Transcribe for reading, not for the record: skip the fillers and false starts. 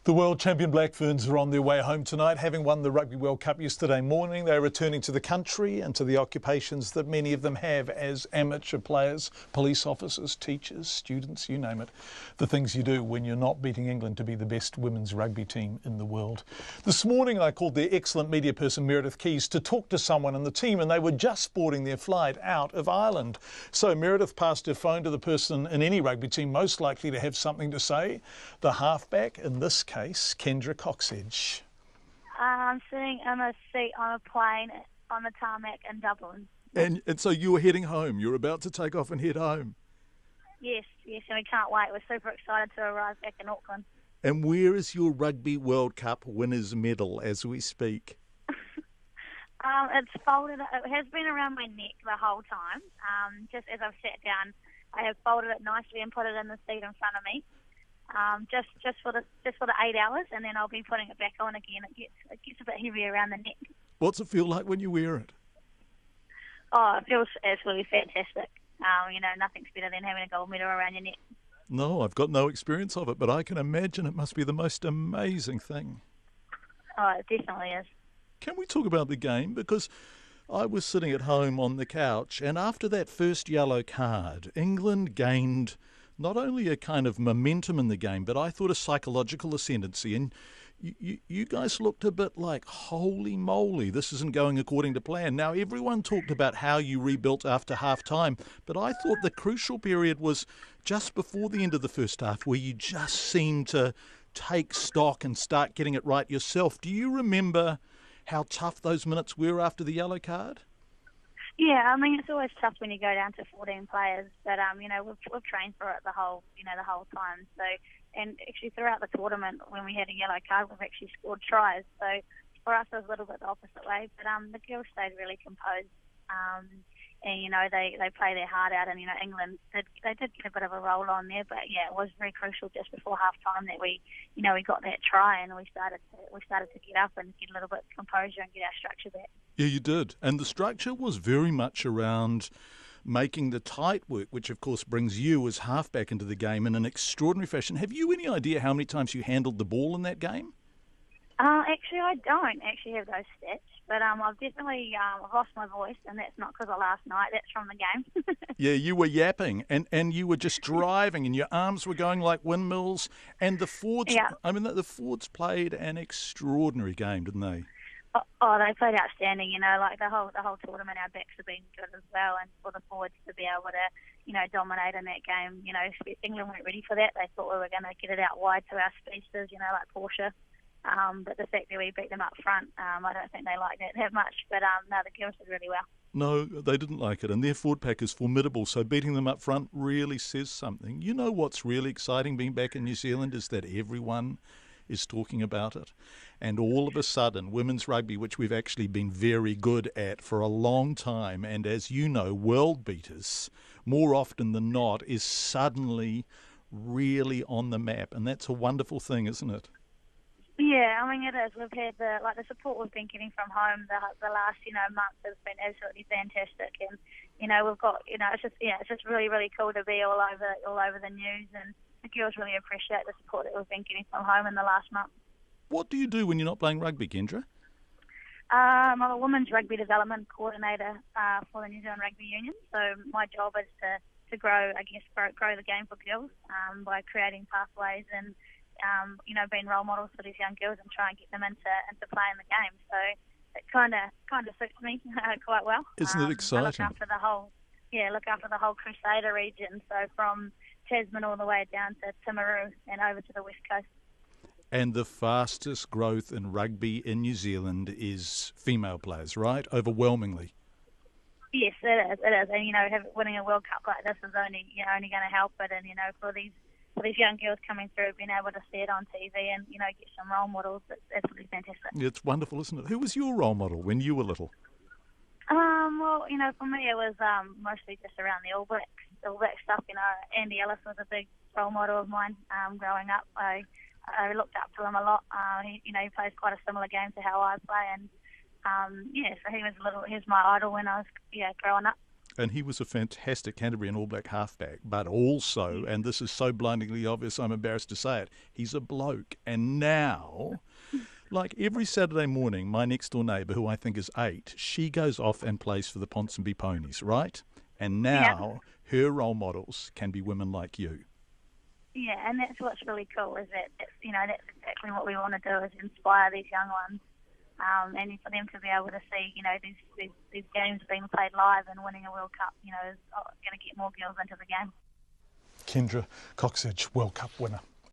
The world champion Black Ferns are on their way home tonight. Having won the Rugby World Cup yesterday morning, they're returning to the country and to the occupations that many of them have as amateur players, police officers, teachers, students, you name it. The things you do when you're not beating England to be the best women's rugby team in the world. This morning I called their excellent media person Meredith Keys to talk to someone in the team, and they were just boarding their flight out of Ireland. So Meredith passed her phone to the person in any rugby team most likely to have something to say, the halfback, in this case, Kendra Cocksedge. I'm sitting in a seat on a plane on the tarmac in Dublin. And so you were heading home. You're about to take off and head home. Yes, and we can't wait. We're super excited to arrive back in Auckland. And where is your Rugby World Cup winners medal as we speak? It's folded. It has been around my neck the whole time. Just as I've sat down, I have folded it nicely and put it in the seat in front of me. Just for the 8 hours, and then I'll be putting it back on again. It gets a bit heavy around the neck. What's it feel like when you wear it? Oh, it feels absolutely fantastic. Nothing's better than having a gold medal around your neck. No, I've got no experience of it, but I can imagine it must be the most amazing thing. Oh, it definitely is. Can we talk about the game? Because I was sitting at home on the couch, and after that first yellow card, England gained not only a kind of momentum in the game, but I thought a psychological ascendancy. And you guys looked a bit like, holy moly, this isn't going according to plan. Now, everyone talked about how you rebuilt after half-time, but I thought the crucial period was just before the end of the first half, where you just seemed to take stock and start getting it right yourself. Do you remember how tough those minutes were after the yellow card? Yeah, I mean, it's always tough when you go down to 14 players, but we've trained for it the whole time. So, and actually throughout the tournament, when we had a yellow card, we've actually scored tries. So for us, it was a little bit the opposite way. But the girls stayed really composed, and they play their heart out. And England did get a bit of a roll on there, but yeah, it was very crucial just before half time that we got that try, and we started to get up and get a little bit of composure and get our structure back. Yeah, you did. And the structure was very much around making the tight work, which of course brings you as halfback into the game in an extraordinary fashion. Have you any idea how many times you handled the ball in that game? Actually, I don't actually have those stats, but I've definitely lost my voice, and that's not because of last night. That's from the game. Yeah, you were yapping, and you were just driving, and your arms were going like windmills. And the forwards, yeah. I mean, the forwards played an extraordinary game, didn't they? Oh, they played outstanding. Like the whole tournament, our backs have been good as well, and for the forwards to be able to, dominate in that game, England weren't ready for that. They thought we were going to get it out wide to our speedsters, like Portia. But the fact that we beat them up front, I don't think they liked that much. But no, the girls did really well. No, they didn't like it, and their forward pack is formidable, so beating them up front really says something. You know what's really exciting being back in New Zealand is that everyone is talking about it. And all of a sudden, women's rugby, which we've actually been very good at for a long time, and as you know, world beaters, more often than not, is suddenly really on the map. And that's a wonderful thing, isn't it? Yeah, I mean, it is. We've had the support we've been getting from home the last month has been absolutely fantastic, and we've got it's just really, really cool to be all over the news, and the girls really appreciate the support that we've been getting from home in the last month. What do you do when you're not playing rugby, Kendra? I'm a women's rugby development coordinator for the New Zealand Rugby Union. So my job is to grow the game for girls by creating pathways and being role models for these young girls and try and get them into playing the game. So it kind of suits me quite well. Isn't it exciting? I look after the whole Crusader region. So from Tasman all the way down to Timaru and over to the west coast. And the fastest growth in rugby in New Zealand is female players, right? Overwhelmingly. Yes, it is. And winning a World Cup like this is only going to help it. And for these young girls coming through, being able to see it on TV and get some role models, it's absolutely fantastic. It's wonderful, isn't it? Who was your role model when you were little? Well, for me it was mostly just around the All Blacks stuff. Andy Ellis was a big role model of mine growing up. I looked up to him a lot. He plays quite a similar game to how I play, and so he was my idol when I was growing up. And he was a fantastic Canterbury and All Black halfback, but also, and this is so blindingly obvious, I'm embarrassed to say it, he's a bloke. And now, like every Saturday morning, my next door neighbour, who I think is 8, she goes off and plays for the Ponsonby Ponies, right? And now her role models can be women like you. Yeah, and that's what's really cool is that that's exactly what we want to do is inspire these young ones, and for them to be able to see these games being played live and winning a World Cup, is going to get more girls into the game. Kendra Cocksedge, World Cup winner.